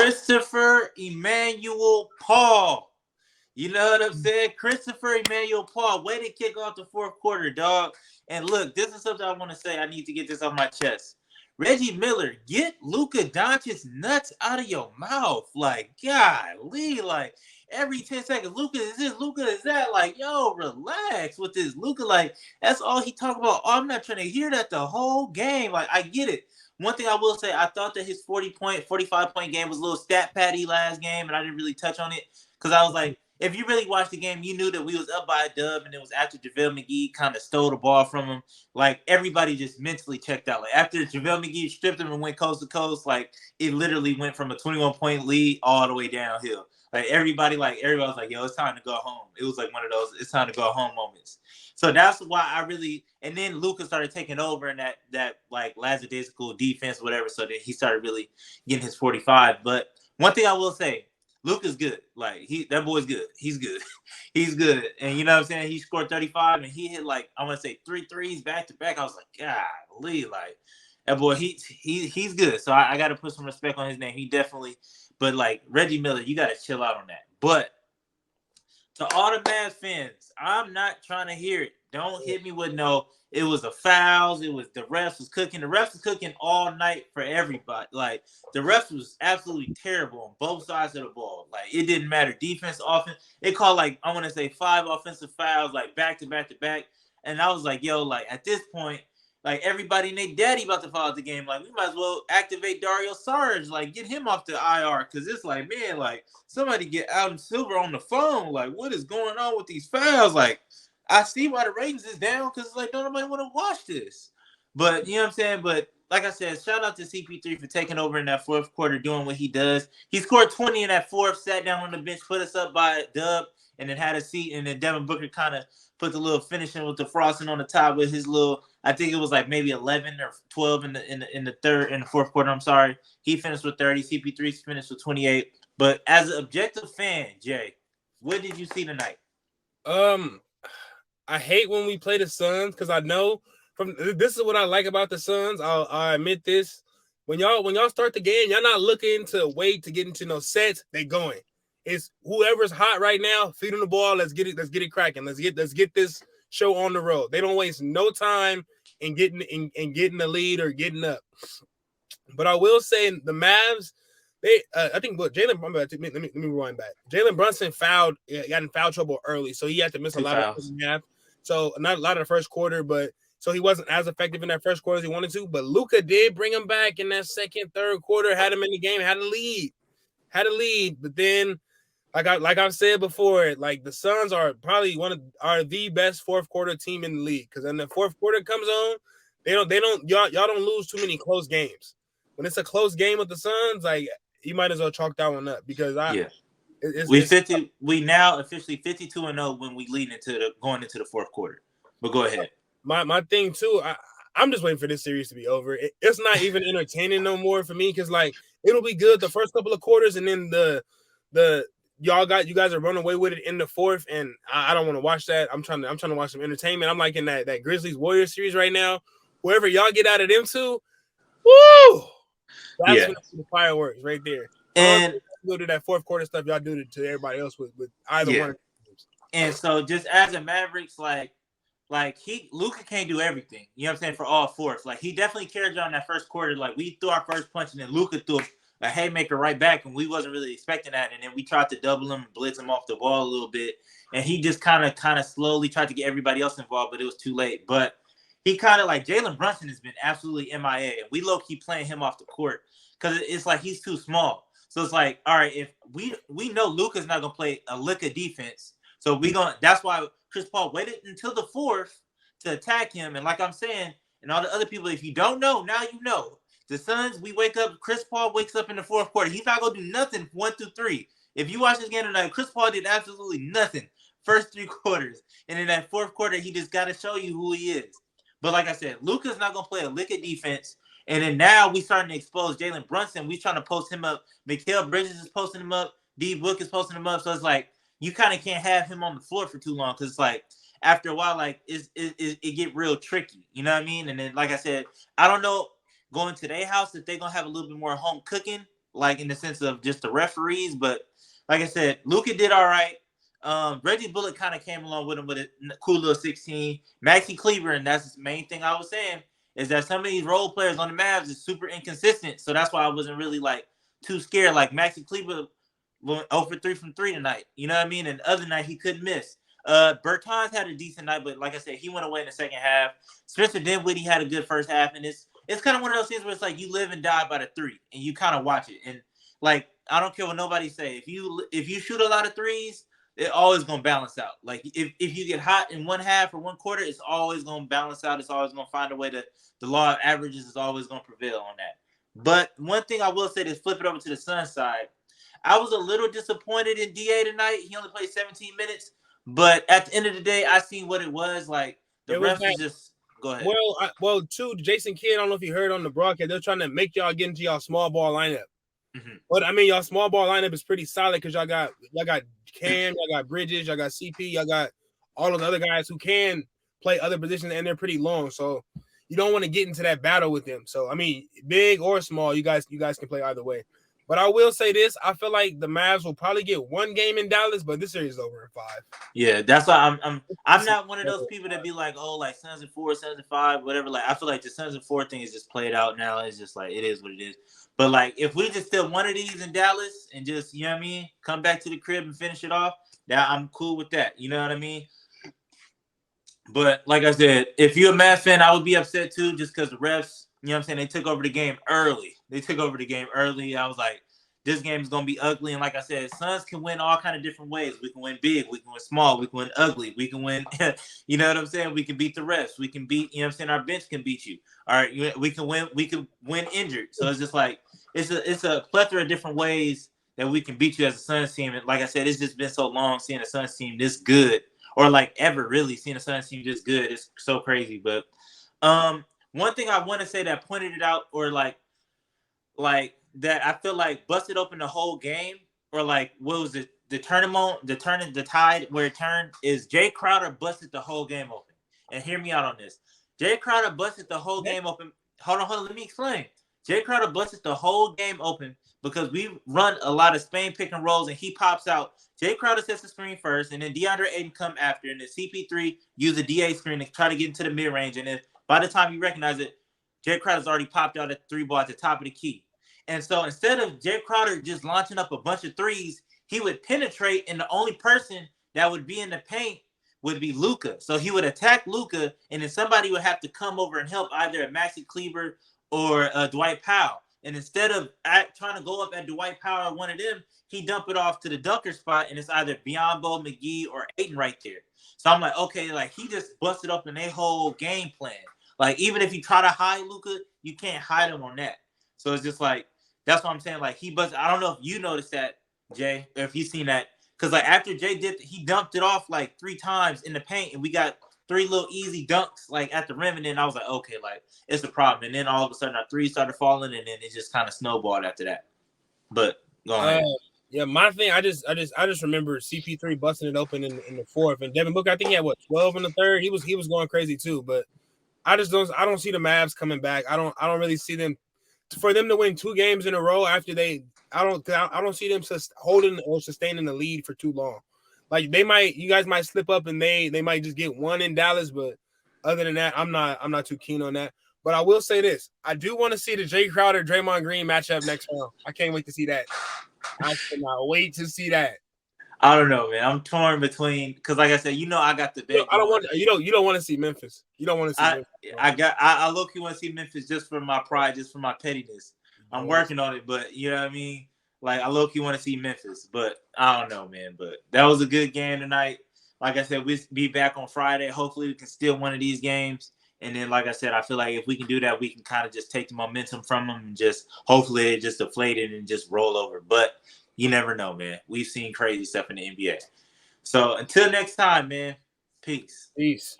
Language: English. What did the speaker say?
Christopher Emmanuel Paul. You know what I'm saying? Christopher Emmanuel Paul. Way to kick off the fourth quarter, dog. And look, this is something I want to say. I need to get this off my chest. Reggie Miller, get Luka Doncic's nuts out of your mouth. Like, golly, like every 10 seconds, Luka is this, Luka is that. Like, yo, relax with this. Luka, like, that's all he talk about. Oh, I'm not trying to hear that the whole game. Like, I get it. One thing I will say, I thought that his 45-point game was a little stat patty last game, and I didn't really touch on it because I was like, if you really watched the game, you knew that we was up by a dub, and it was after JaVale McGee kind of stole the ball from him. Like, everybody just mentally checked out. Like, after JaVale McGee stripped him and went coast to coast, like, it literally went from a 21-point lead all the way downhill. Like, everybody was like, yo, it's time to go home. It was like one of those it's time to go home moments. So that's why I really – and then Luka started taking over in that like, lackadaisical defense, whatever, so that he started really getting his 45. But one thing I will say, Luka's good. Like, that boy's good. He's good. He's good. And you know what I'm saying? He scored 35 and he hit like, I want to say 3 threes back to back. I was like, golly, like that boy, he's good. So I got to put some respect on his name. He definitely, but like Reggie Miller, you got to chill out on that. But to all the Mavs fans, I'm not trying to hear it. Don't hit me with no, it was the fouls. It was the refs was cooking. The refs was cooking all night for everybody. Like, the refs was absolutely terrible on both sides of the ball. Like, it didn't matter. Defense, offense. They called, like, I want to say 5 offensive fouls, like, back to back to back. And I was like, yo, like, at this point, like, everybody and their daddy about to fall out the game. Like, we might as well activate Dario Saric. Like, get him off the IR. Because it's like, man, like, somebody get Adam Silver on the phone. Like, what is going on with these fouls? Like, I see why the ratings is down because it's like, don't nobody want to watch this. But, you know what I'm saying? But, like I said, shout out to CP3 for taking over in that fourth quarter, doing what he does. He scored 20 in that fourth, sat down on the bench, put us up by a dub, and then had a seat. And then Devin Booker kind of put the little finishing with the frosting on the top with his little, I think it was like maybe 11 or 12 in the fourth quarter. I'm sorry. He finished with 30. CP3 finished with 28. But as an objective fan, Jay, what did you see tonight? I hate when we play the Suns because I know this is what I like about the Suns. I'll admit this. When y'all start the game, y'all not looking to wait to get into no sets. They going. It's whoever's hot right now, feed them the ball. Let's get it cracking. Let's get this show on the road. They don't waste no time in getting the lead or getting up. But I will say the Mavs, I think Jalen. Let me rewind back. Jalen Brunson got in foul trouble early, so he had to miss a lot of the second half. So not a lot of the first quarter, but so he wasn't as effective in that first quarter as he wanted to. But Luka did bring him back in that second, third quarter, had him in the game, had a lead. But then, like I've said before, like the Suns are probably are the best fourth quarter team in the league because when the fourth quarter comes on, y'all don't lose too many close games. When it's a close game with the Suns, like you might as well chalk that one up because we now officially 52-0 when we going into the fourth quarter. But go ahead. My thing too, I'm just waiting for this series to be over. It's not even entertaining no more for me because like it'll be good the first couple of quarters and then you guys are running away with it in the fourth and I don't want to watch that. I'm trying to watch some entertainment. I'm like in that Grizzlies Warriors series right now. Whoever y'all get out of them two, woo! That's when the fireworks right there. And go to that fourth quarter stuff y'all do to everybody else with either one of them. And so just as a Mavericks, like Luka can't do everything. You know what I'm saying? For all fourths. Like he definitely carried on that first quarter. Like we threw our first punch and then Luka threw a haymaker right back and we wasn't really expecting that. And then we tried to double him and blitz him off the ball a little bit. And he just kind of slowly tried to get everybody else involved, but it was too late. But he kind of like Jalen Brunson has been absolutely MIA. And we low-key playing him off the court because it's like he's too small. So it's like, all right, if we know Luka's not gonna play a lick of defense, so that's why Chris Paul waited until the fourth to attack him. And like I'm saying, and all the other people, if you don't know, now you know. The Suns, we wake up, Chris Paul wakes up in the fourth quarter. He's not gonna do nothing 1 through 3. If you watch this game tonight, Chris Paul did absolutely nothing first 3 quarters. And in that fourth quarter, he just gotta show you who he is. But like I said, Luka's not gonna play a lick of defense. And then now we starting to expose Jalen Brunson. We trying to post him up. Mikal Bridges is posting him up. D Book is posting him up. So it's like you kind of can't have him on the floor for too long because it's like after a while, like it get real tricky. You know what I mean? And then like I said, I don't know going to their house if they're gonna have a little bit more home cooking like in the sense of just the referees, but like I said, Luka did all right. Reggie Bullock kind of came along with him with a cool little 16. Maxi Kleber, and that's the main thing I was saying, is that some of these role players on the Mavs is super inconsistent. So that's why I wasn't really like too scared. Like Maxi Kleber went 0 for 3 from 3 tonight. You know what I mean? And the other night he couldn't miss. Bertans had a decent night, but like I said, he went away in the second half. Spencer Dinwiddie had a good first half, and it's kind of one of those things where it's like you live and die by the three, and you kind of watch it. And like I don't care what nobody say, if you shoot a lot of threes, it always gonna balance out. Like if you get hot in one half or one quarter, it's always gonna balance out. It's always gonna find a way to the law of averages is always gonna prevail on that. But one thing I will say is flip it over to the Suns side. I was a little disappointed in DA tonight. He only played 17 minutes. But at the end of the day, I seen what it was. Like the refs was just go ahead. Too, Jason Kidd, I don't know if you heard on the broadcast, they're trying to make y'all get into y'all small ball lineup. Mm-hmm. But I mean, y'all small ball lineup is pretty solid because y'all got Cam, y'all got Bridges, y'all got CP, y'all got all those other guys who can play other positions, and they're pretty long. So you don't want to get into that battle with them. So I mean, big or small, you guys can play either way. But I will say this: I feel like the Mavs will probably get one game in Dallas, but this series is over in 5. Yeah, that's why I'm not one of those people that be like, oh, like Suns and 4, Suns and 5, whatever. Like I feel like the Suns and 4 thing is just played out now. It's just like it is what it is. But like if we just still one of these in Dallas and just, you know what I mean, come back to the crib and finish it off, that I'm cool with that. You know what I mean? But like I said, if you're a Mavs fan, I would be upset too, just because the refs, you know what I'm saying, they took over the game early. I was like, this game is going to be ugly. And like I said, Suns can win all kind of different ways. We can win big. We can win small. We can win ugly. We can win, you know what I'm saying? We can beat the refs. We can beat, you know what I'm saying? Our bench can beat you. All right. We can win injured. So it's just like, it's a plethora of different ways that we can beat you as a Suns team. And like I said, it's just been so long seeing a Suns team this good, or like ever really seeing a Suns team this good. It's so crazy. But one thing I want to say that pointed it out, or like that I feel like busted open the whole game, or like what was it? The tide where it turned is Jay Crowder busted the whole game open. And hear me out on this. Jay Crowder busted the whole game open. Hold on, let me explain. Jay Crowder busted the whole game open because we run a lot of Spain pick and rolls, and he pops out. Jay Crowder sets the screen first, and then DeAndre Ayton come after, and then CP3 use the DA screen to try to get into the mid range, and then by the time you recognize it, Jay Crowder's already popped out a 3 ball at the top of the key. And so instead of Jay Crowder just launching up a bunch of threes, he would penetrate, and the only person that would be in the paint would be Luka. So he would attack Luka, and then somebody would have to come over and help either Maxi Kleber or Dwight Powell. And instead of trying to go up at Dwight Powell or one of them, he dumped it off to the dunker spot, and it's either Biyombo, McGee, or Ayton right there. So I'm like, okay, like he just busted up in their whole game plan. Like even if you try to hide Luka, you can't hide him on that. So it's just like, that's what I'm saying. Like he busted. I don't know if you noticed that, Jay, or if you seen that. Because like after Jay did, he dumped it off like 3 times in the paint, and we got 3 little easy dunks like at the rim, and then I was like, okay, like it's a problem. And then all of a sudden our 3 started falling, and then it just kind of snowballed after that. But go ahead. Yeah, my thing, I just remember CP3 busting it open in the 4th, and Devin Booker, I think he had 12 in the 3rd. He was going crazy too, but I don't see the Mavs coming back. I don't really see them for them to win 2 games in a row after I don't see them holding or sustaining the lead for too long. Like you guys might slip up and they might just get 1 in Dallas, but other than that, I'm not too keen on that. But I will say this: I do want to see the Jay Crowder Draymond Green matchup next round. I can't wait to see that. I cannot wait to see that. I don't know, man. I'm torn between, because like I said, I got the big. I don't want you don't want to see Memphis. You don't want to see Memphis. I low-key want to see Memphis just for my pride, just for my pettiness. I'm working on it, but you know what I mean? Like I low-key want to see Memphis, but I don't know, man. But that was a good game tonight. Like I said, we'll be back on Friday. Hopefully we can steal one of these games. And then, like I said, I feel like if we can do that, we can kind of just take the momentum from them and just hopefully it just deflate it and just roll over. But you never know, man. We've seen crazy stuff in the NBA. So until next time, man, peace. Peace.